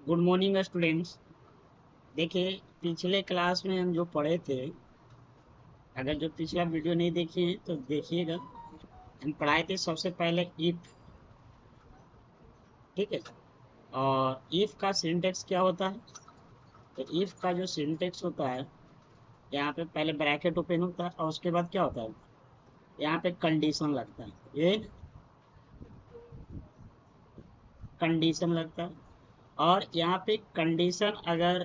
Good morning students. देखिए, पिछले class में हम जो पढ़े थे, अगर जो पिछला वीडियो नहीं देखे हैं तो देखिएगा। हम पढ़ाए थे सबसे पहले इफ। ठीक है। और इफ का सिंटेक्स क्या होता है? तो इफ का जो सिंटेक्स होता है, यहाँ पे पहले ब्रैकेट ओपन होता है और उसके बाद क्या होता है, यहाँ पे कंडीशन लगता है। ये कंडीशन लगता है। और यहाँ पे कंडीशन अगर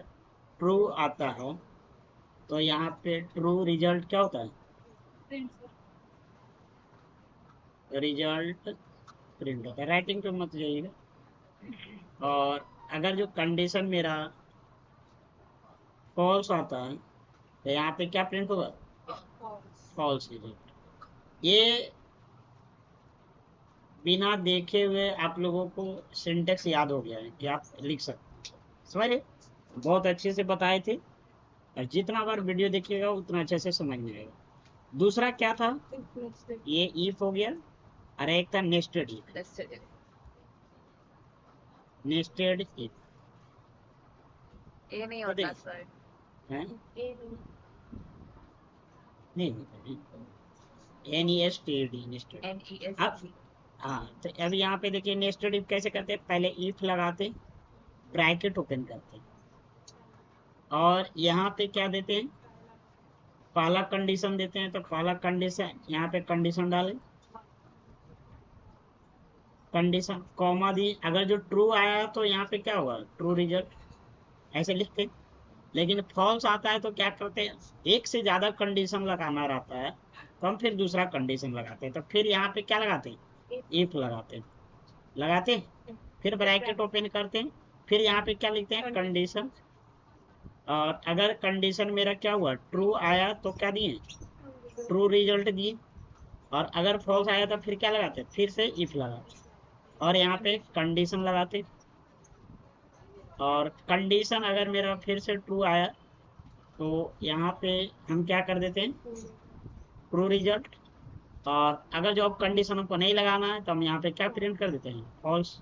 ट्रू आता है तो यहाँ पे ट्रू रिजल्ट क्या होता है? रिजल्ट प्रिंट होता है। राइटिंग पे मत जाइएगा। और अगर जो कंडीशन मेरा फॉल्स आता है तो यहाँ पे क्या प्रिंट होगा? False result. ये बिना देखे हुए आप लोगों को सिंटेक्स याद हो गया है कि आप लिख सकते हैं। समझ रहे? बहुत अच्छे से बताए थे। और जितना बार वीडियो देखिएगा उतना अच्छे से समझ में आएगा। दूसरा क्या था? ये इफ हो गया। और एक था नेस्टेड इफ। नेस्टेड इफ ये नहीं तो होता सर। है नहीं, NESTED नेस्टेड। अब NEST। हाँ, तो अब यहाँ पे देखिए नेस्टेड इफ कैसे करते हैं। पहले इफ लगाते, ब्रैकेट ओपन करते, और यहाँ पे क्या देते हैं, पहला कंडीशन देते हैं। तो पहला कंडीशन यहाँ पे कंडीशन डालें, कंडीशन कॉमा दी। अगर जो ट्रू आया तो यहाँ पे क्या होगा? ट्रू रिजल्ट, ऐसे लिखते। लेकिन फॉल्स आता है तो क्या करते हैं, एक से ज्यादा कंडीशन लगाना रहता है तो हम फिर दूसरा कंडीशन लगाते हैं। तो फिर यहाँ पे क्या लगाते हैं? इफ लगाते हैं। लगाते हैं, फिर ब्रैकेट ओपन करते हैं, फिर यहाँ पे क्या लिखते हैं? कंडीशन। और अगर कंडीशन मेरा क्या हुआ, ट्रू आया तो क्या दिए? ट्रू रिजल्ट दिए। और अगर फॉल्स आया तो फिर क्या लगाते? फिर से इफ लगाते और यहाँ पे कंडीशन लगाते। और कंडीशन अगर मेरा फिर से ट्रू आया तो यहाँ पे हम क्या कर देते हैं? True result. और अगर जो अब कंडीशन हमको नहीं लगाना है तो हम यहाँ पे क्या प्रिंट कर देते हैं? फॉल्स।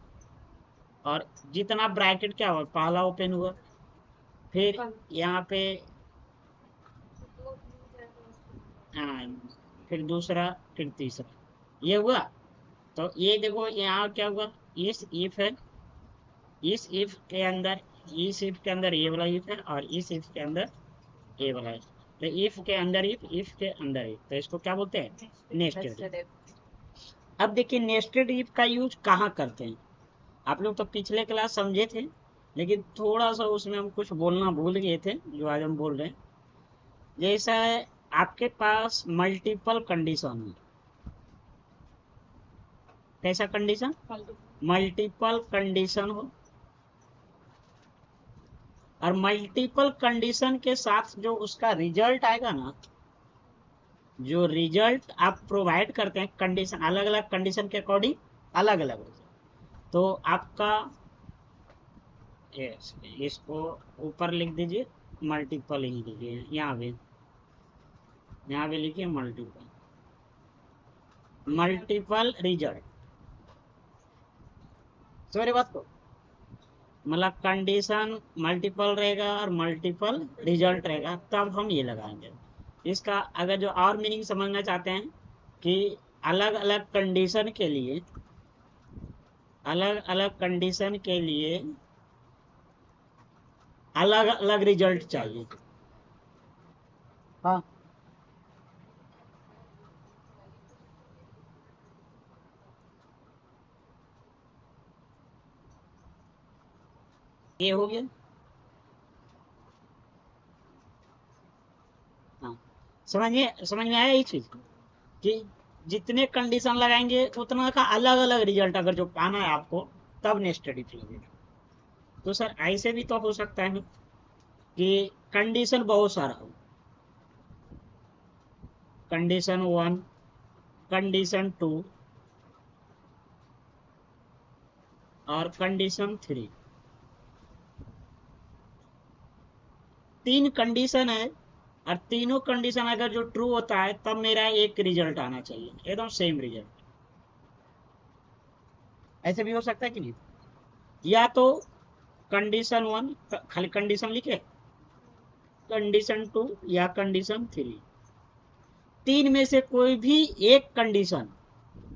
और जितना ब्रैकेट क्या हुआ, पहला ओपन हुआ, फिर यहाँ पे हाँ, फिर दूसरा, फिर तीसरा, ये हुआ। तो ये देखो यहाँ क्या हुआ, इस इफ है, इस इफ के अंदर, इस इफ के अंदर ये वाला इफ है, और इस इफ के अंदर ये वाला है। तो इफ के अंदर इफ के अंदर इफ, तो इसको क्या बोलते हैं? नेस्टेड। अब देखिए नेस्टेड इफ का यूज कहाँ करते हैं। आप लोग तो पिछले क्लास समझे थे, लेकिन थोड़ा सा उसमें हम कुछ बोलना भूल गए थे जो आज हम बोल रहे हैं। जैसा है, आपके पास मल्टीपल कंडीशन है। कैसा कंडीशन? मल्टीपल कंडीशन हो, और मल्टीपल कंडीशन के साथ जो उसका रिजल्ट आएगा ना, जो रिजल्ट आप प्रोवाइड करते हैं, कंडीशन अलग अलग कंडीशन के अकॉर्डिंग अलग अलग हो जाए। तो आपका इसको ऊपर लिख दीजिए, मल्टीपल ही लिखिए। यहाँ पे लिखिए मल्टीपल, मल्टीपल रिजल्ट। सॉरी बात को, मतलब कंडीशन मल्टीपल रहेगा और मल्टीपल रिजल्ट रहेगा, तब हम ये लगाएंगे। इसका अगर जो और मीनिंग समझना चाहते हैं कि अलग अलग कंडीशन के लिए, अलग अलग कंडीशन के लिए अलग अलग रिजल्ट चाहिए। हाँ, ये हो गया। हाँ, समझ में आया ये चीज कि जितने कंडीशन लगाएंगे उतना का अलग अलग रिजल्ट अगर जो पाना है आपको, तब नेस्टेड इफ लगेगा। तो सर ऐसे भी तो हो सकता है कि कंडीशन बहुत सारा हो, कंडीशन वन, कंडीशन टू, और कंडीशन थ्री, तीन कंडीशन है। और तीनों कंडीशन अगर जो ट्रू होता है तब मेरा एक रिजल्ट आना चाहिए, एकदम सेम रिजल्ट। ऐसे भी हो सकता है कि नहीं? या तो कंडीशन 1 खाली कंडीशन लिखे, कंडीशन 2 या कंडीशन 3, तीन में से कोई भी एक कंडीशन,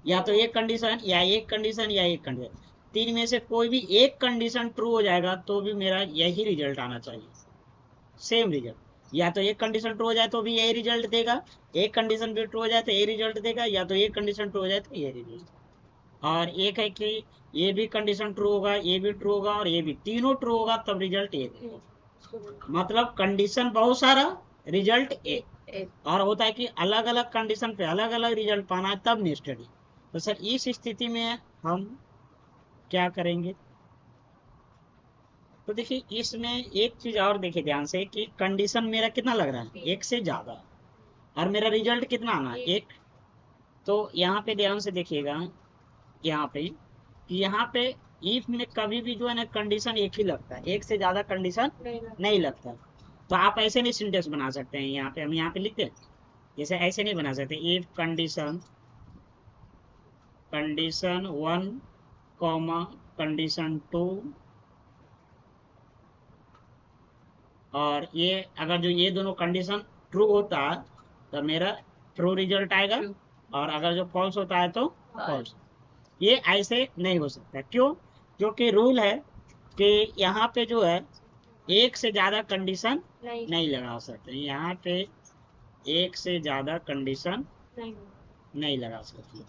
या तो एक कंडीशन या एक कंडीशन या एक कंडीशन, तीन में से कोई भी एक कंडीशन ट्रू हो जाएगा तो भी मेरा यही रिजल्ट आना चाहिए, सेम रिजल्ट। या तो एक कंडीशन ट्रू हो जाए तो भी यही रिजल्ट देगा, एक कंडीशन भी ट्रू हो जाए तो यही रिजल्ट देगा, या तो एक कंडीशन ट्रू हो जाए तो यही रिजल्ट। और एक है कि ये भी कंडीशन ट्रू होगा, ये भी ट्रू होगा और ये भी, तीनों ट्रू होगा तब रिजल्ट ए देगा। मतलब कंडीशन बहुत सारा, रिजल्ट ए। और होता है कि अलग अलग कंडीशन पे अलग अलग रिजल्ट पाना है तब नेस्टेड है। तो सर इस स्थिति में हम क्या करेंगे? तो देखिए इसमें एक चीज और देखिए ध्यान से कि कंडीशन मेरा कितना लग रहा है, एक से ज्यादा, और मेरा रिजल्ट कितना आना है, एक। तो यहाँ पे ध्यान से देखिएगा, यहाँ पे कि यहाँ पे इफ में कभी भी जो है ना कंडीशन एक ही लगता है, एक से ज्यादा कंडीशन नहीं लगता। तो आप ऐसे नहीं सिंटेक्स बना सकते हैं, यहाँ पे हम यहाँ पे लिखते हैं, जैसे ऐसे नहीं बना सकते, if condition condition 1 comma condition 2, और ये अगर जो ये दोनों कंडीशन ट्रू होता है तो मेरा ट्रू रिजल्ट आएगा, और अगर जो फॉल्स होता है तो फॉल्स। ये ऐसे नहीं हो सकता, क्यों? क्योंकि रूल है कि यहाँ पे जो है एक से ज्यादा कंडीशन नहीं लगा सकते, यहाँ पे एक से ज्यादा कंडीशन नहीं लगा सकते।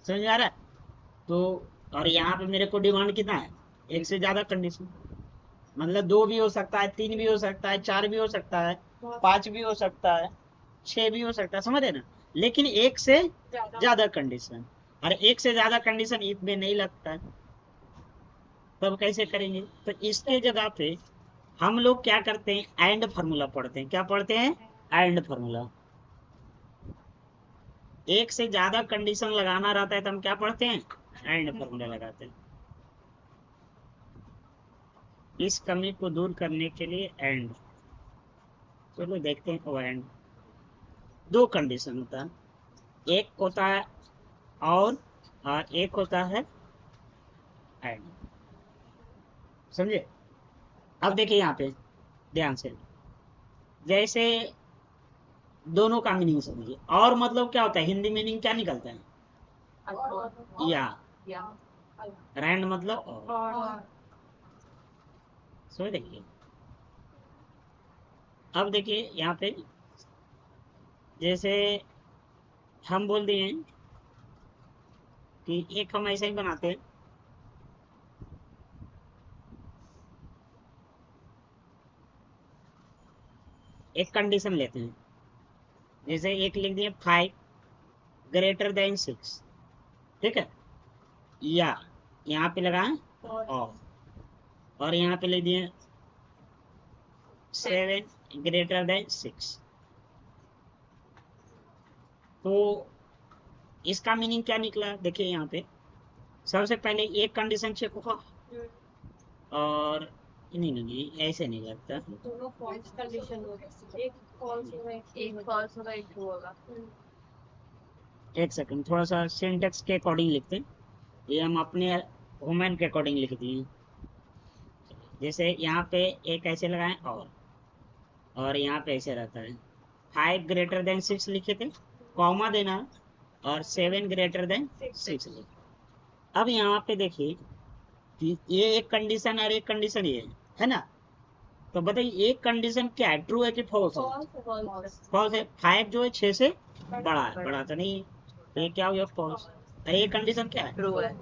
समझ आ रहा है? तो और यहाँ पे मेरे को डिमांड कितना है, एक से ज्यादा कंडीशन, मतलब दो भी हो सकता है, तीन भी हो सकता है, चार भी हो सकता है, पांच भी हो सकता है, छह भी हो सकता है, समझ रहे ना? लेकिन एक से ज्यादा कंडीशन, और एक से ज्यादा कंडीशन इसमें नहीं लगता है, तब कैसे करेंगे? तो इसके जगह पे हम लोग क्या करते हैं, एंड फार्मूला पढ़ते हैं। क्या पढ़ते हैं? And formula. एक से ज्यादा कंडीशन लगाना रहता है तो हम क्या पढ़ते हैं, एंड फार्मूला लगाते हैं। इस कमी को दूर करने के लिए एंड, चलो देखते हैं। वो एंड दो कंडीशन होता है, एक होता है और एक होता है एंड। समझे? अब देखिए यहाँ पे ध्यान से, जैसे दोनों का मीनिंग समझिए। और मतलब क्या होता है, हिंदी मीनिंग क्या निकलता है, या। रैंड मतलब और। समझ देखिए, अब देखिए यहाँ पे जैसे हम बोल दिए कि एक हम ऐसे ही बनाते हैं, एक कंडीशन लेते हैं, जैसे एक लिख दिए 5 ग्रेटर देन 6, ठीक है, या यहाँ पे लगाएं और यहाँ पे लिख दिए 7 ग्रेटर देन 6। तो इसका मीनिंग क्या निकला, देखिए यहाँ पे सबसे पहले एक कंडीशन चेक होगा, और नहीं नहीं ऐसे नहीं लगता, दोनों फॉल्स कंडीशन होगा, एक फॉल्स होगा एक फॉल्स होगा एक ट्रू होगा। एक सेकंड, थोड़ा सा सिंटेक्स के अकॉर्डिंग लिखते हैं, ये हम अपने वुमेन के अकॉर्डिंग लिख दिए। जैसे यहाँ पे एक ऐसे लगाएं और यहाँ पे ऐसे रहता है 5 ग्रेटर देन 6 लिखे थे, कॉमा देना, और 7 ग्रेटर देन 6 लिखे। अब यहाँ पे देखिए कि ये एक कंडीशन और एक कंडीशन ये है ना, तो बताइए एक कंडीशन क्या है, ट्रू है कि फॉल्स है? फॉल्स है। 5 जो है 6 से बड़ा है, बड़ा तो नहीं, तो ये क्या हो गया, फॉल्स। और ये कंडीशन क्या है, ट्रू है।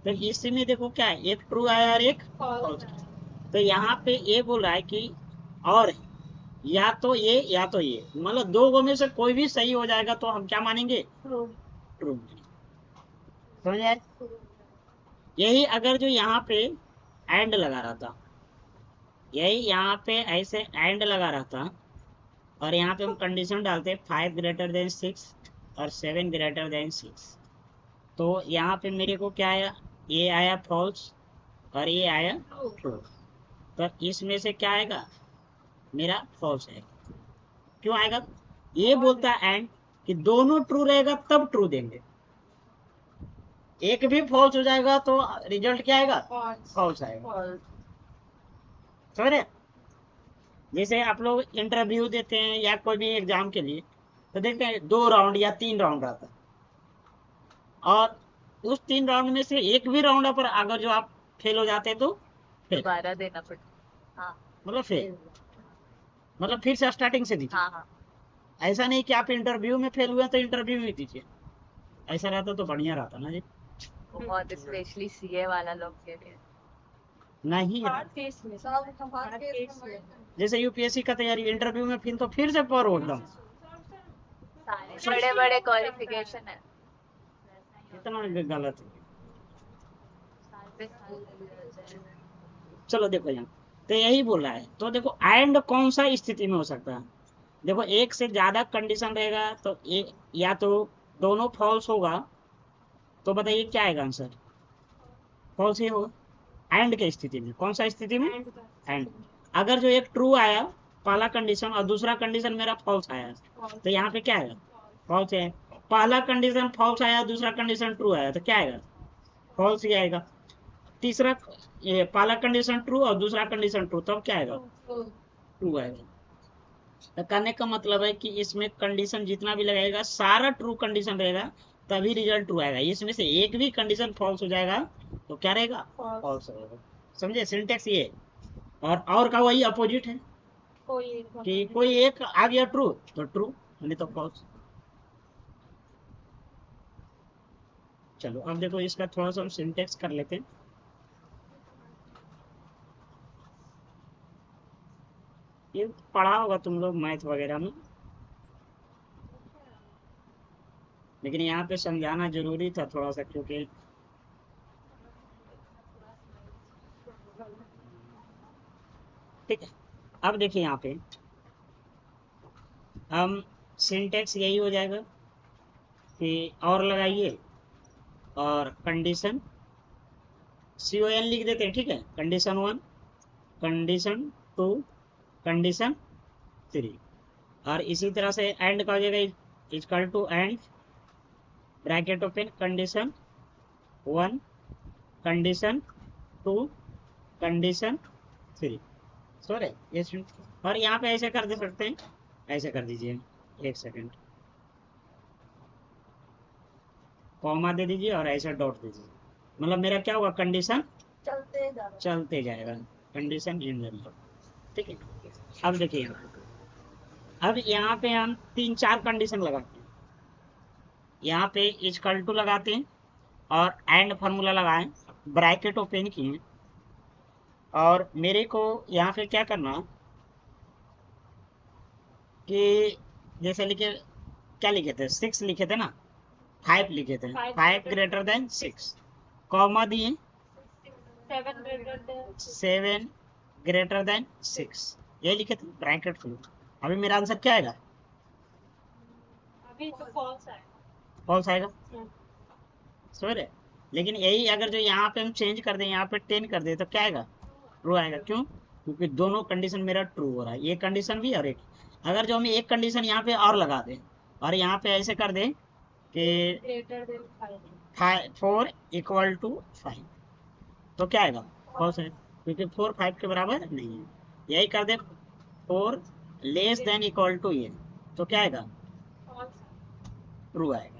तो इसी में देखो क्या है, एक ट्रू आया और एक फॉल्स। तो यहाँ पे ये बोल रहा है कि और या तो ये या तो ये, मतलब दो गो में से कोई भी सही हो जाएगा तो हम क्या मानेंगे, ट्रू। समझ आए? यही अगर जो यहाँ पे एंड लगा रहा था, यही यहाँ पे ऐसे एंड लगा रहा था, और यहाँ पे हम कंडीशन डालते 5 ग्रेटर देन 6 और 7 ग्रेटर देन 6, तो यहाँ पे मेरे को क्या आया, ये आया फॉल्स और ये आया ट्रू। तो इसमें से क्या आएगा, मेरा फॉल्स है। क्यों आएगा, ये बोलता है एंड कि दोनों ट्रू रहेगा तब ट्रू देंगे, एक भी फॉल्स हो जाएगा तो रिजल्ट क्या आएगा, false फॉल्स आएगा। false समझ रहे? जैसे आप लोग इंटरव्यू देते हैं या कोई भी एग्जाम के लिए, तो देखते हैं 2 राउंड या 3 राउंड रहता है, और उस 3 राउंड में से एक भी राउंड पर अगर जो आप फेल हो जाते हैं तो फेल, दोबारा देना पड़ता। हाँ मतलब फेल, मतलब फिर से स्टार्टिंग से दीजिए। हाँ हाँ ऐसा नहीं कि आप इंटरव्यू में फेल हुए तो इंटरव्यू में दीजिए, ऐसा रहता तो बढ़िया रहता ना जी। बहुत स्पेशली सीए वाला लोग के लिए नहीं हार्ड केस में हार्ड केस में जैसे यूपीएससी का तैयारी, इंटरव्यू में फिर तो फिर से पर हो एकदम, सारे बड़े बड़े क्वालिफिकेशन है। इतना गलत है। साल पे साल लग जाते हैं। चलो देखो यहाँ, तो यही बोल रहा है, तो देखो एंड कौन सा स्थिति में हो सकता है, देखो एक से ज्यादा कंडीशन रहेगा तो एक, या तो दोनों फॉल्स होगा, तो बताइए क्या आएगा आंसर, फॉल्स ही होगा। एंड के स्थिति में, कौन सा स्थिति में, एंड। अगर जो एक ट्रू आया पहला कंडीशन और दूसरा कंडीशन मेरा फॉल्स आया, तो यहाँ पे क्या आएगा, फॉल्स है। पहला कंडीशन फॉल्स आया, दूसरा कंडीशन ट्रू आया, तो क्या आएगा, फॉल्स ही आएगा। तीसरा, ये पहला कंडीशन ट्रू और दूसरा कंडीशन ट्रू, तब क्या आएगा, ट्रू आएगा। तो कहने का मतलब है कि इसमें कंडीशन जितना भी लगाएगा सारा ट्रू कंडीशन रहेगा, तभी रिजल्ट ट्रू आएगा। इसमें से एक भी कंडीशन फॉल्स हो जाएगा तो क्या रहेगा, फॉल्स रहेगा। समझे सिंटेक्स ये, और का वही अपोजिट है कि कोई एक आ गया ट्रू तो ट्रू, नहीं तो फॉल्स। चलो अब देखो इसका थोड़ा सा हम सिंटेक्स कर लेते हैं। ये पढ़ा होगा तुम लोग मैथ वगैरह में, लेकिन यहाँ पे समझाना जरूरी था थोड़ा सा, क्योंकि ठीक है। अब देखिए यहाँ पे हम सिंटेक्स यही हो जाएगा कि और लगाइए और कंडीशन CON लिख देते हैं, ठीक है। कंडीशन 1, कंडीशन 2, कंडीशन 3, और इसी तरह से एंड का हो जाएगा equal to and bracket open condition 1, condition 2, condition 3। Sorry ये, और यहाँ पे ऐसे कर दे सकते हैं, ऐसे कर दीजिए, एक सेकंड, कॉमा दे दीजिए और ऐसे डॉट दीजिए, मतलब मेरा क्या होगा, कंडीशन चलते जाएगा, कंडीशन इन जनरल, ठीक है। अब देखिए, अब यहाँ पे हम 3-4 कंडीशन लगाते हैं। यहाँ पे इक्वल टू लगाते हैं और एंड फार्मूला लगाएं, ब्रैकेट ओपन किए, और मेरे को यहाँ पे क्या करना कि जैसे लिखे, क्या लिखे थे, 6 लिखे थे ना, 5 लिखे थे, 5 ग्रेटर देन 6, कॉमा दिए 7 ग्रेटर देन 6, ये लिखे थे ब्रैकेट खोलो। अभी मेरा आंसर क्या आएगा, अभी तो फॉल्स है, फॉल्स आएगा, समझ रहे। लेकिन यही अगर जो यहाँ पे हम चेंज कर दें, यहाँ पे 10 कर दे, तो क्या आएगा, ट्रू आएगा। क्यों, क्योंकि दोनों कंडीशन मेरा ट्रू हो रहा है, ये कंडीशन भी और एक। अगर जो हम एक कंडीशन यहाँ पे और लगा दें और यहाँ पे ऐसे कर दें कि ग्रेटर देन 4 इक्वल टू 5, तो क्या आएगा, फॉल्स है, क्योंकि 4 5 के बराबर नहीं है। यही कर दे 4 लेस देन इक्वल टू ये, तो क्या आएगा, ट्रू आएगा,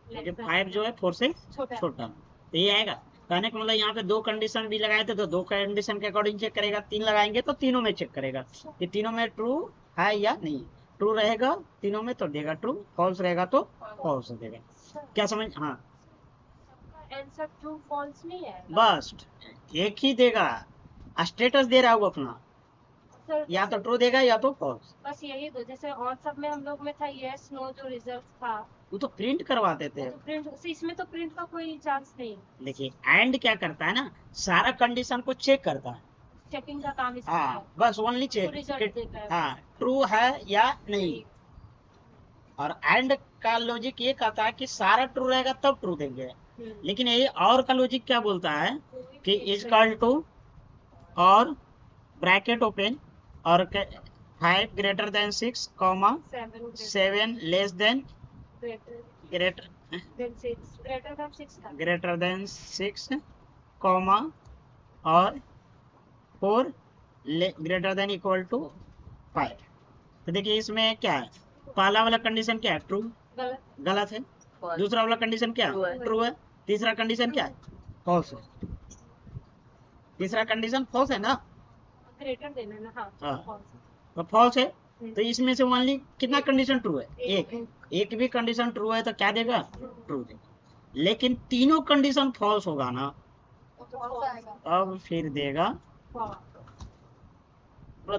क्योंकि 5 जो है 4 से छोटा, तो ये आएगा। कहने का मतलब यहाँ पे 2 कंडीशन भी लगाए थे तो 2 कंडीशन के अकॉर्डिंग चेक करेगा, 3 लगाएंगे तो तीनों में चेक करेगा कि तीनों में ट्रू है या नहीं। ट्रू रहेगा तीनों में तो देगा ट्रू, फॉल्स रहेगा तो फॉल्स देगा। क्या समझ, हाँ आंसर ट्रू फॉल्स नहीं है, बस एक ही देगा, स्टेटस दे रहा है वो अपना, या तो ट्रू देगा या तो फॉल्स। बस यही दो, जैसे और सब में हम लोग में था यस नो, जो रिजल्ट था वो तो प्रिंट करवा देते हैं, तो प्रिंट, इसमें तो प्रिंट का कोई चांस नहीं। देखिए एंड क्या करता है ना, सारा कंडीशन को चेक करता है, चेकिंग का काम इसका हाँ है, बस ओनली तो चेक, रिजल्ट देता है। हाँ ट्रू है या नहीं। और एंड का लॉजिक ये कहता है कि सारा ट्रू रहेगा तब ट्रू देंगे, लेकिन ये और का लॉजिक क्या बोलता है कि इक्वल टू और ब्रैकेट ओपन और 5 greater than 6 comma 7 less than greater greater than 6 था ग्रेटर देन 6 कॉमा और 4 ग्रेटर देन इक्वल टू 5। तो देखिए इसमें क्या है, पहला वाला कंडीशन क्या है, ट्रू, गलत गलत है। False. दूसरा वाला कंडीशन क्या True है, है। ट्रू है। तीसरा कंडीशन क्या है, फॉल्स है। तीसरा कंडीशन फॉल्स है ना, ग्रेटर देना है ना हाँ हाँ। false। तो फॉल्स है। तो इसमें से ओनली कितना कंडीशन ट्रू है, एक भी कंडीशन ट्रू है तो क्या देगा, ट्रू देगा। लेकिन तीनों कंडीशन फॉल्स होगा ना, अब फिर देगा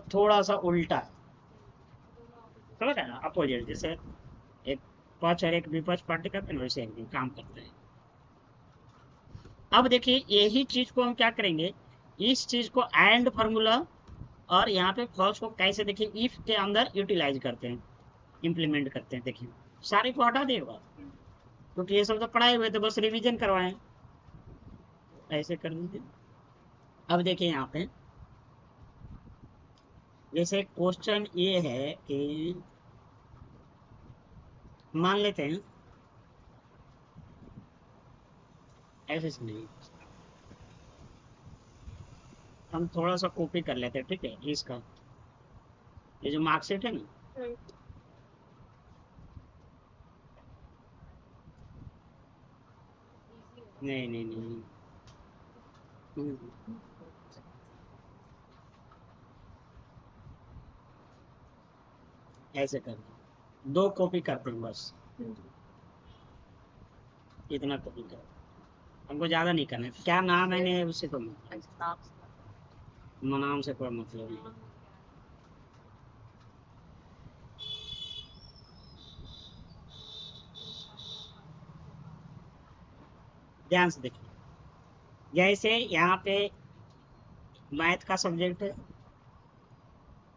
थोड़ा सा उल्टा, समझ रहे हैं ना, अपोजिट। जैसे एक पक्ष और एक विपक्ष पार्टी करते हैं वैसे एक काम करते हैं। अब देखिए यही चीज को हम क्या करेंगे, इस चीज को एंड फार्मूला और यहाँ पे फॉल्स को कैसे देखिए इफ के अंदर यूटिलाइज करते हैं, इम्प्लीमेंट करते हैं। देखिए सारे को हटा देगा क्योंकि ये सब तो पढ़ाए हुए थे, बस रिवीजन करवाएं, ऐसे कर दीजिए। अब देखिए यहाँ पे जैसे क्वेश्चन ये है कि मान लेते हैं ऐसे से नहीं, हम थोड़ा सा कॉपी कर लेते हैं, ठीक है। इसका ये जो मार्कशीट है ना, नहीं नहीं नहीं, ऐसे कर दो कॉपी करते हैं बस, इतना कॉपी कर, हमको ज्यादा नहीं करना है। क्या नाम है उससे तो नाम से कोई मतलब नहीं। ध्यान से देखिए, जैसे यहाँ पे मैथ का सब्जेक्ट है,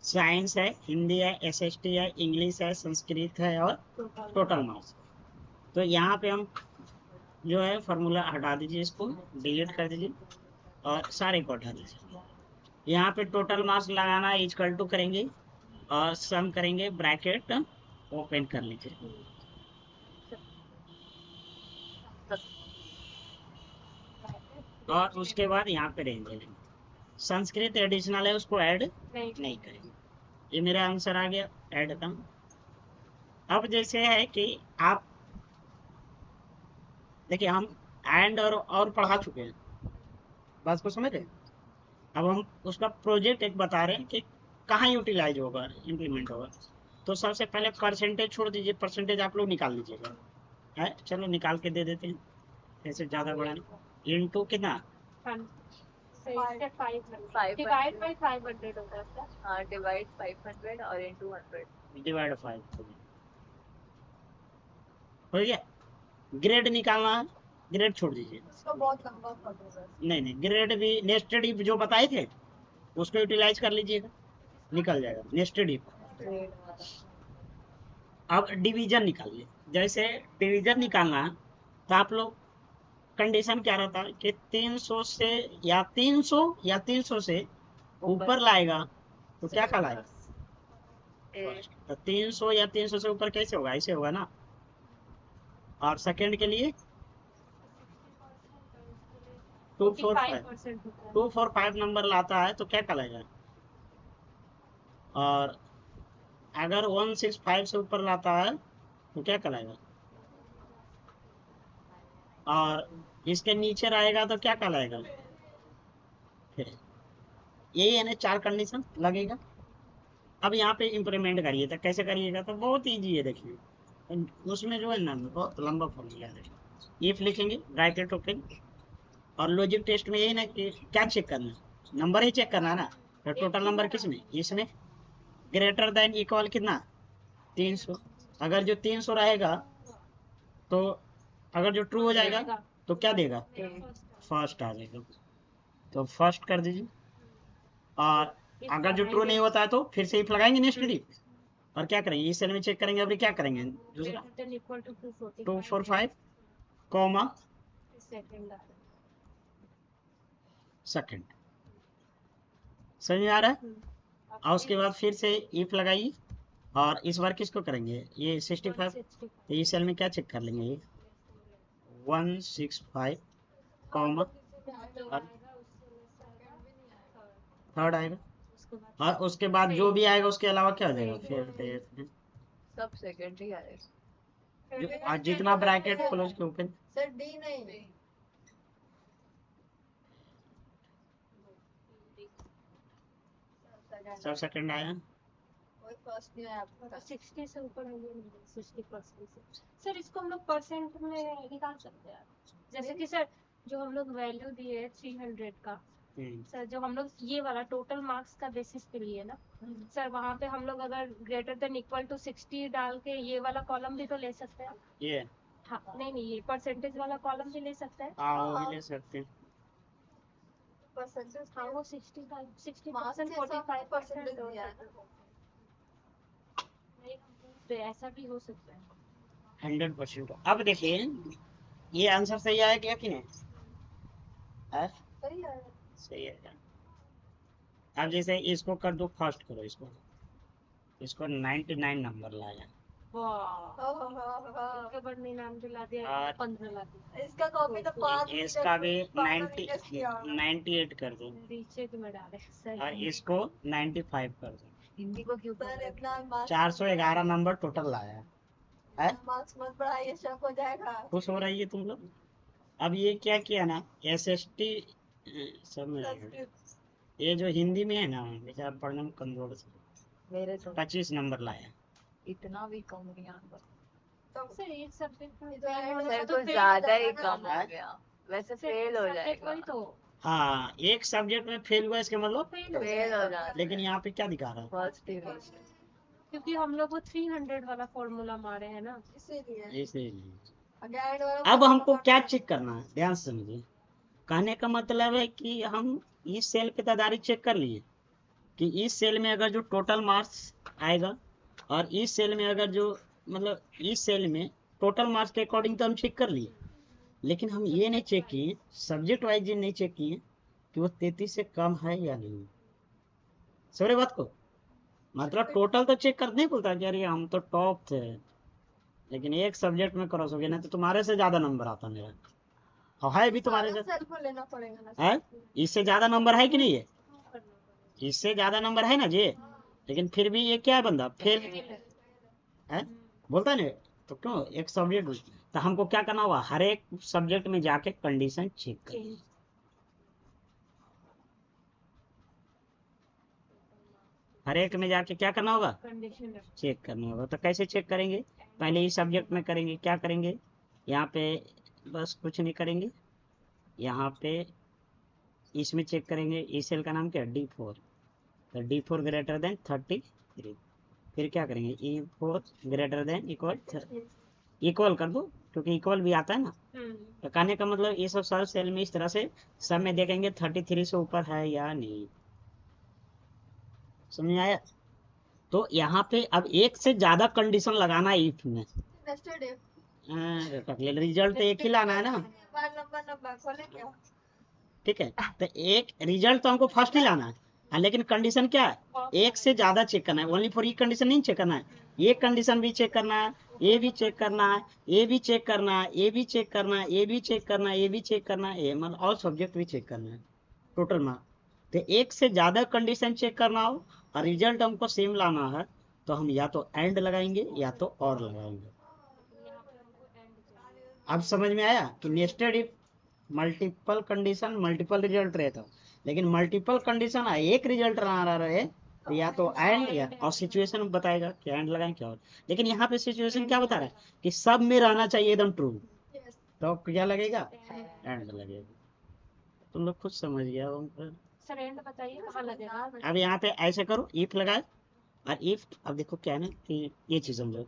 साइंस है, हिंदी है, एसएसटी है, इंग्लिश है, संस्कृत है और टोटल मार्क्स। तो यहाँ पे हम जो है फार्मूला हटा दीजिए, इसको डिलीट कर दीजिए और सारे को हटा दीजिए। यहाँ पे टोटल मार्क्स लगाना इक्वल टू करेंगे और सम करेंगे, ब्रैकेट ओपन कर लीजिए और उसके बाद यहाँ पे रेंज लेंगे। संस्कृत एडिशनल है, उसको ऐड नहीं करेंगे। ये मेरा आंसर आ गया, ऐड का। अब जैसे है कि आप देखिए हम एंड और पढ़ा चुके हैं, बात को समझ रहे हैं। अब हम उसका प्रोजेक्ट एक बता रहे हैं कि कहाँ यूटिलाइज होगा, इम्प्लीमेंट होगा। तो सबसे पहले परसेंटेज छोड़ दीजिए, परसेंटेज आप लोग निकाल लीजिएगा, है चलो निकाल के दे देते हैं, ऐसे ज़्यादा बड़ा नहीं। इनटू कितना, डिवाइड बाय 500 होगा क्या? हाँ डिवाइड 500 और इंटू 100 डिवाइड 5 हो गया। ग्रेड निकालना है, ग्रेड छोड़ दीजिए, इसको बहुत लंबा कर दो सर। नहीं नहीं, ग्रेड भी नेस्टेड इफ जो बताए थे उसको यूटिलाइज कर लीजिएगा, निकल जाएगा नेस्टेड इफ। अब डिवीजन निकालिए, जैसे डिवीजन निकालना है तो आप लोग कंडीशन क्या रहता है कि 300 से या 300 से ऊपर लाएगा तो क्या कहलाएगा, तो 300 या 300 से ऊपर कैसे होगा, ऐसे होगा ना। और सेकंड के लिए 245 नंबर लाता है तो क्या कहलाएगा। और अगर 165 से ऊपर लाता है तो क्या कहलाएगा। और इसके नीचे रहेगा तो क्या कहलाएगा। फिर यही है ना, 4 कंडीशन लगेगा। अब यहाँ पे इम्प्लीमेंट करिए तो कैसे करिएगा, तो बहुत ईजी है। देखिए उसमें जो है ना बहुत लंबा फॉर्मूला है। देखिए इफ लिखेंगे ब्रैकेट ओपन, और लॉजिक टेस्ट में यही ना कि क्या चेक करना है, नंबर ही चेक करना है ना। तो टोटल नंबर किसमें, इसमें ग्रेटर देन इक्वल कितना 300। अगर जो 300 रहेगा तो अगर जो ट्रू हो जाएगा तो क्या देगा, फर्स्ट आ जाएगा, तो फर्स्ट कर दीजिए। और अगर जो ट्रू नहीं होता है तो फिर से इफ लगाएंगे नेक्स्ट डी, और क्या करेंगे इस सेल में चेक करेंगे। अभी क्या करेंगे, दूसरा 245 कॉमा सेकंड, समझ में आ रहा है। और उसके बाद फिर से इफ लगाइए और इस बार किसको करेंगे, ये 65, 165 तो इस सेल में क्या चेक कर लेंगे, ये 165 कॉमा और थर्ड आएगा, उसके बाद और उसके बाद जो भी आएगा उसके अलावा क्या हो जाएगा, फिर सब सेकेंडरी आएगा। जो और जितना ब्रैकेट क्लोज के ओपन, सर डी नहीं, सब सेकंड आया। कोई फर्स्ट नहीं आया आपका। 60 से ऊपर हो गया, 60% से। सर इसको हम लोग परसेंट में निकाल सकते हैं, जैसे कि सर जो हम लोग वैल्यू दिए 300 का, सर जो हम लोग ये वाला टोटल मार्क्स का बेसिस पे लिए ना सर, वहाँ पे हम लोग अगर ग्रेटर देन इक्वल टू 60 डाल के ये वाला कॉलम भी तो ले सकते हैं। ये हाँ नहीं ये परसेंटेज वाला कॉलम भी ले सकते हैं। हाँ वो भी ले सकते हैं। परसेंटेज हाँ वो 60% मार्क्स के हिसाब से 45% परसेंटेज दिया है ना। तो ऐसा भी हो सकता है। 100%। अब देखिए ये आंसर सही आया कि नहीं, है? सही है। सही है। अब जैसे इसको कर दो, फर्स्ट करो इसको 99 नंबर लाया, इसके बाद 99 ला दिया, और 15 ला दिया, इसका कॉपी तो इसका भी 98 कर दो, रीचेक में डाले और सही। इसको 95 कर दो। हिंदी को क्यों सर इतना मार्क्स 411 नंबर टोटल लाया है। मार्क्स मत बढ़ाइए, शक हो जाएगा। खुश हो रही है तुम लोग। अब ये क्या किया ना, SST सब में ये जो हिंदी में है ना, बेचारा पढ़ने में कमजोर से मेरे तो 25 नंबर लाया। इतना भी कम नहीं आता। सर एक सब्जेक्ट में सर कुछ ज्यादा ही कम हो गया, वैसे फेल हो जाएगा। वही तो हाँ एक सब्जेक्ट में फेल हुआ इसके मतलब फेल हो फेल हो जाएगा, लेकिन यहाँ पे क्या दिखा रहा है, फर्स्ट डिवीजन। क्योंकि हम लोग वो 300 वाला फॉर्मूला मारे हैं ना, इसीलिए इसीलिए। अगर अब हमको क्या चेक करना है, ध्यान से समझिए। कहने का मतलब है कि हम इस सेल पे तदारी चेक कर लिए कि इस सेल में अगर जो टोटल मार्क्स आएगा, और इस सेल में अगर जो मतलब इस सेल में टोटल मार्क्स के अकॉर्डिंग तो हम चेक कर लिए, लेकिन हम ये नहीं चेक किए, सब्जेक्ट वाइज ये नहीं चेक किए कि वो 33 से कम है या नहीं। समझे बात को, मतलब टोटल तो चेक कर नहीं बोलता कि अरे हम तो टॉप थे, लेकिन एक सब्जेक्ट में क्रॉस हो गया ना तो तुम्हारे से ज्यादा नंबर आता मेरा, और है भी तुम्हारे से, सेल्फ लेना पड़ेगा ना। है इससे ज्यादा नंबर है कि नहीं है, इससे ज्यादा नंबर है ना जी, लेकिन फिर भी ये क्या है, बंदा फेल है बोलता नहीं। तो क्यों एक सब्जेक्ट, तो हमको क्या करना होगा, हर एक सब्जेक्ट में जाके कंडीशन चेक करनी, हर एक में जाके क्या करना होगा, कंडीशन चेक करना होगा। तो कैसे चेक करेंगे, पहले इस सब्जेक्ट में करेंगे, क्या करेंगे, यहाँ पे बस कुछ नहीं करेंगे, यहाँ पे इसमें चेक करेंगे, इस सेल का नाम क्या है, D4, तो D4 ग्रेटर देन 33, फिर क्या करेंगे, E4 ग्रेटर देन इक्वल कर दो, क्योंकि इक्वल भी आता है ना। तो कहने का मतलब ये सब सारे सेल में इस तरह से सब में देखेंगे 33 से ऊपर है या नहीं, समझ आया। तो यहाँ पे अब एक से ज्यादा कंडीशन लगाना है इफ में, रिजल्ट तो एक ही लाना है ना, नंबर खोले क्या? ठीक है। तो एक रिजल्ट तो हमको फर्स्ट ही लाना है, हाँ, लेकिन कंडीशन क्या है, एक से ज्यादा चेक करना है, ओनली फॉर ये कंडीशन नहीं चेक करना है, ये कंडीशन भी चेक करना है, ये भी चेक करना है, ये भी चेक करना है, ये भी चेक करना है, ये भी चेक करना है, ये भी चेक करना है, ये मतलब ऑल सब्जेक्ट भी चेक करना है, टोटल मार्क्स। तो एक से ज्यादा कंडीशन चेक करना हो और रिजल्ट हमको सेम लाना है, तो हम या तो एंड लगाएंगे या तो और लगाएंगे। अब समझ में आया कि nested if multiple condition multiple result रहता, लेकिन मल्टीपल कंडीशन एक रिजल्ट ना रहे तो या तो एंड या और सिचुएशन बताएगा कि एंड लगाएं क्या और, लेकिन यहाँ पे सिचुएशन क्या बता रहा है कि सब में रहना चाहिए एकदम ट्रू, तो क्या लगेगा, एंड लगेगा। तुम लोग खुद समझ गया होगा। सर एंड बताइए कहाँ लगेगा। अब यहाँ पे ऐसे करो, इफ लगाए, और इफ अब देखो क्या है ना कि ये चीज समझो,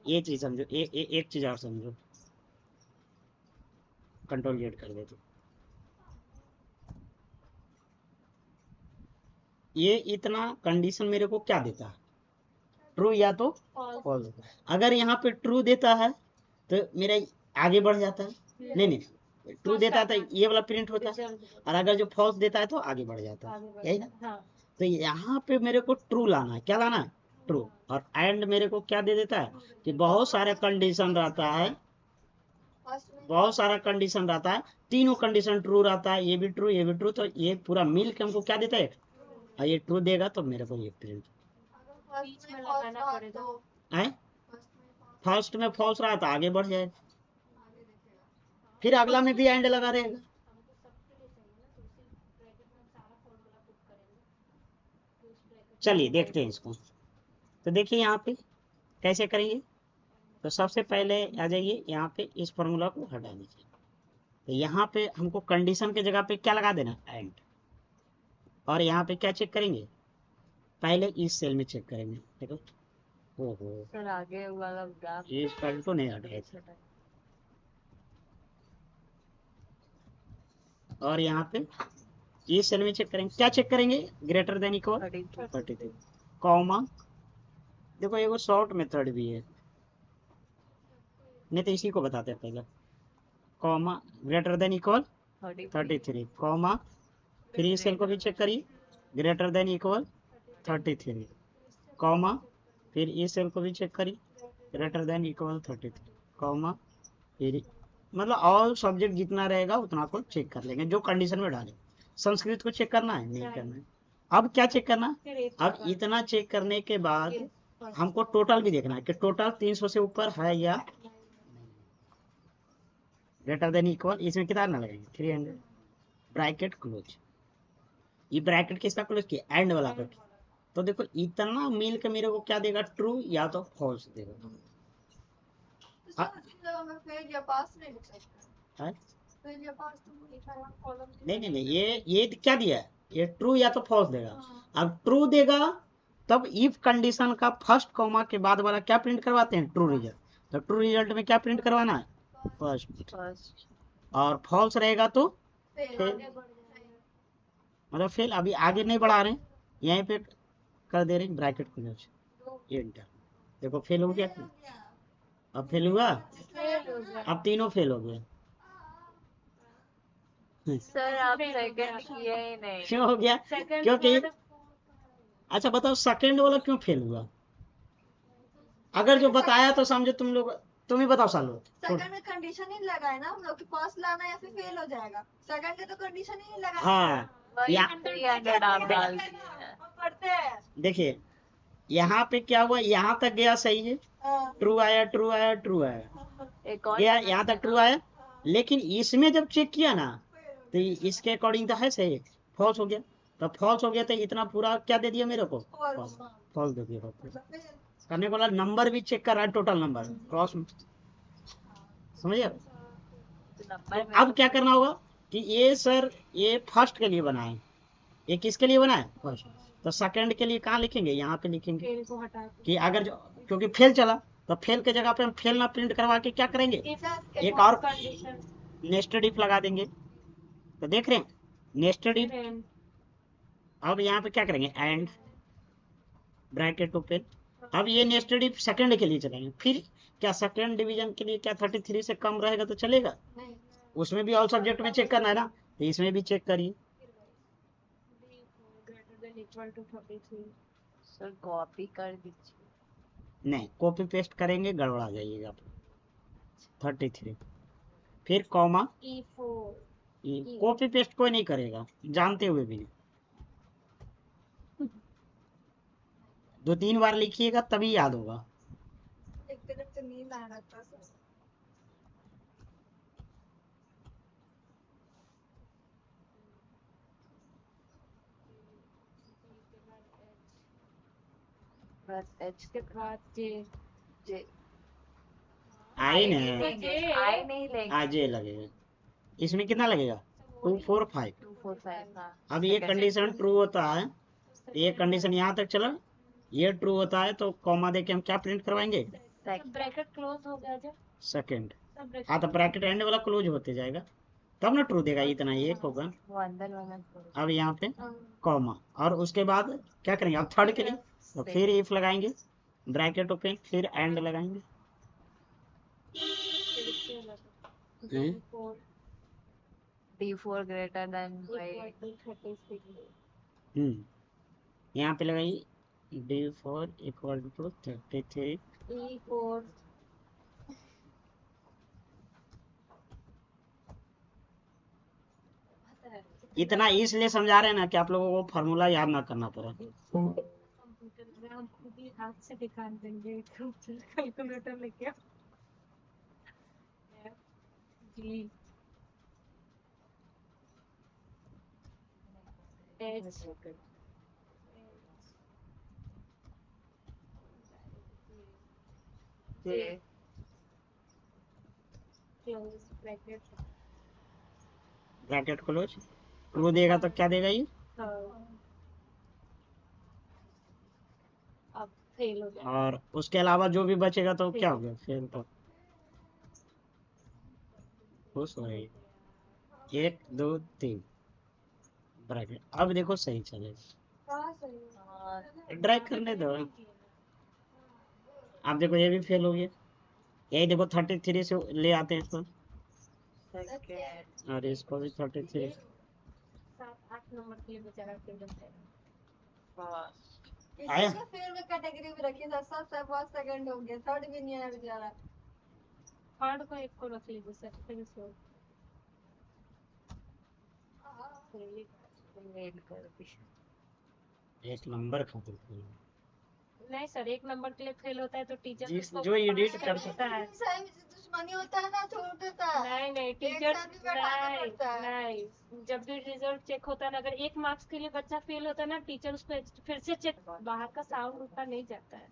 ये चीज समझो, एक चीज और समझो, कंट्रोल Z कर देते, ये इतना कंडीशन मेरे को क्या देता है, ट्रू या तो फॉल्स। अगर यहाँ पे ट्रू देता है तो मेरा आगे बढ़ जाता है, नहीं ट्रू देता है तो ये वाला प्रिंट होता है, और अगर जो फॉल्स देता है तो आगे बढ़ जाता है, यही ना। तो यहाँ पे मेरे को ट्रू लाना है, क्या लाना है, ट्रू। और एंड मेरे को क्या दे देता है कि बहुत सारे कंडीशन रहता है, बहुत सारा कंडीशन रहता है, तीनों कंडीशन ट्रू रहता है, ये भी ट्रू ये भी ट्रू, तो ये पूरा मिल के हमको क्या देता है, और ये ट्रू देगा तो मेरे को ये प्रिंट बीच में लगाना पड़ेगा। है। फर्स्ट में फॉल्स रहा तो आगे बढ़ जाएगा, फिर अगला में भी एंड लगा रहेगा। हमको सबके लिए चाहिए ना, तो उसी ब्रैकेट में सारा फॉर्मूला पुट करेंगे तो उस ब्रैकेट चलिए देखते हैं इसको। तो देखिए यहाँ पे कैसे करेंगे। तो सबसे पहले आ जाइए यहाँ पे, इस फॉर्मूला को हटा दीजिए। तो यहाँ पे हमको कंडीशन के जगह पे क्या लगा देना, एंड। और यहाँ पे क्या चेक करेंगे, पहले इस सेल में चेक करेंगे। देखो ओहो सर आगे वाला ग्राफ ये पलटो नहीं हटा, और यहाँ पे इस सेल में चेक करेंगे, क्या चेक करेंगे, ग्रेटर देन इक्वल 33, कॉमा। देखो एगो शॉर्ट मेथड भी है, नहीं तो इसी को बताते हैं पहले, comma greater than equal 33, comma, फिर इस सेल को भी चेक करिए, ग्रेटर देन इक्वल 33, कॉमा, फिर इस सेल को भी चेक करिए, ग्रेटर देन इक्वल 33, कॉमा, फिर मतलब ऑल सब्जेक्ट जितना रहेगा उतना को चेक कर लेंगे जो कंडीशन में डाले। संस्कृत को चेक करना है, नहीं करना है। अब क्या चेक करना, अब इतना चेक करने के बाद हमको टोटल भी देखना है कि टोटल 300 से ऊपर है या ग्रेटर देन इक्वल, इसमें कितना ना लगेगा 300, ब्रैकेट क्लोज। ये ब्रैकेट किसका क्लोज किया, एंड वाला का। तो देखो इतना मिल के मेरे को क्या देगा, ट्रू या तो फॉल्स देगा। नहीं नहीं नहीं, ये क्या दिया है, ये ट्रू या तो फॉल्स देगा। अब ट्रू देगा तब इफ कंडीशन का फर्स्ट कॉमा के बाद वाला क्या प्रिंट करवाते हैं, ट्रू रिजल्ट। तो ट्रू रिजल्ट में क्या प्रिंट करवाना है, फर्स्ट। और फॉल्स रहेगा तो फेल, मतलब फेल। अभी आगे नहीं बढ़ा रहे, यहीं पे कर दे रहे ब्रैकेट क्लोज, एंटर। देखो फेल हो गया, अब फेल हुआ, अब तीनों फेल हो गए। सर आप सेकंड किए ही नहीं। क्यों हो गया, क्योंकि अच्छा बताओ सेकंड वाला क्यों फेल हुआ, अगर जो बताया तो समझो तुम लोग, तुम ही बताओ सालो। सेकंड में कंडीशन ही लगाए ना हम लोग कि फर्स्ट लाना या फिर फेल हो जाएगा, सेकंड में तो कंडीशन ही नहीं लगाए। हाँ पढ़ते हैं। देखिए यहाँ पे क्या हुआ, यहाँ तक गया सही है, ट्रू आया ट्रू आया ट्रू आया, गया यहाँ तक ट्रू आया, लेकिन इसमें जब चेक किया ना तो इसके अकॉर्डिंग तो है सही, फॉल्स हो गया। तो फॉल्स हो गया तो इतना पूरा क्या दे दिया मेरे को, फॉल्स दे दिया। करने वाला नंबर भी चेक कर रहा है, टोटल नंबर क्रॉस, समझिए। तो अब क्या करना होगा कि ये सर ये फर्स्ट के लिए बनाए, ये किसके लिए बनाए, फर्स्ट। तो सेकंड के लिए कहाँ लिखेंगे, यहाँ पे लिखेंगे कि अगर जो, क्योंकि फेल चला तो फेल के जगह पे हम फेल ना प्रिंट करवा के क्या करेंगे, एक और नेस्टेड इफ लगा देंगे। तो देख रहे हैं नेस्टेड इफ। अब यहाँ पे क्या करेंगे, एंड ब्रैकेट ओपन। अब ये नेस्टेड इफ सेकंड के लिए चलेंगे, फिर क्या सेकंड डिवीजन के लिए क्या 33 से कम रहेगा तो चलेगा, उसमें भी ऑल सब्जेक्ट में चेक करना है ना, तो इसमें भी चेक करिए। सर कॉपी कर दीजिए। नहीं कॉपी पेस्ट करेंगे गड़बड़ा जाइएगा आप। 33 फिर कॉमा, कॉपी पेस्ट कोई नहीं करेगा जानते हुए भी, 2-3 बार लिखिएगा तभी याद होगा। नींद आ रहा था सर। एच के बाद जे आई नहीं नहीं लेंगे, आई नहीं लेंगे, आज ये लगेगा, इसमें कितना लगेगा 245। 245। हाँ अब ये कंडीशन ट्रू होता है, ये कंडीशन यहाँ तक चला, ये ट्रू होता है तो कॉमा देके हम क्या प्रिंट करवाएंगे, ब्रैकेट क्लोज हो गया जो सेकंड। हाँ तो ब्रैकेट एंड वाला क्लोज होते जाएगा तब ना ट्रू देगा, इतना एक होगा। वो अंदर वाला अब यहाँ पे कॉमा, और उसके बाद क्या करेंगे, अब थर्ड के लिए तो फिर इफ लगाएंगे, ब्रैकेट ओपन, फिर एंड लगाएंगे। D4 greater than 5। यहाँ पे लगाइए D4 इक्वल टू 33। E4 इतना इसलिए समझा रहे हैं ना कि आप लोगों को फॉर्मूला याद ना करना पड़े। कंप्यूटर में हम खुद ही हाथ से निकाल देंगे, कैलकुलेटर लेके जी H J close bracket. Bracket close. True देगा तो क्या देगा ये? अब फेल हो जाएगा। और उसके अलावा जो भी बचेगा तो क्या हो गया? फेल तो खुश हो गई। 1 2 3 ब्रैकेट। अब देखो सही चलेगा। कहाँ सही है? ड्रैग करने दो। आप देखो ये भी फेल हो गया। यही देखो 33 से ले आते हैं इसको, सेकंड और इसको भी 33। 7-8 नंबर के लिए बेचारा फेल हो जाएगा। फर्स्ट आया? किसी को फेल में कैटेगरी में रखी था, सब बहुत सेकंड हो गया, थर्ड भी नहीं आया बेचारा। थर्ड को एक को रख लीजिए सर, फिर इसको मेल कर दी। एक नंबर खातिर फेल। नहीं सर, एक नंबर के लिए फेल होता है तो टीचर जिस उसको जो एडिट 5 कर देता है। दुश्मनी होता है ना, छोड़ देता है। नहीं नहीं एक टीचर साथ भी बैठाना नहीं पड़ता है। नहीं, जब भी रिजल्ट चेक होता है ना, अगर 1 मार्क्स के लिए बच्चा फेल होता है ना, टीचर उसको फिर से चेक, बाहर का साउंड उतना नहीं जाता है।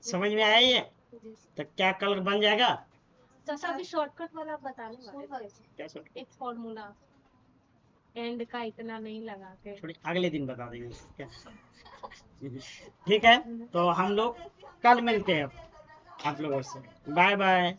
समझ में आया ये? जी तो क्या कल बन जाएगा? तो सभी शॉर्टकट वाला बताने वाले थे। क्या सर? एक फॉर्मूला एंड का इतना नहीं लगा के। छोड़ी, अगले दिन बता देंगे क्या। ठीक है, तो हम लोग कल मिलते हैं आप लोगों से। Bye bye.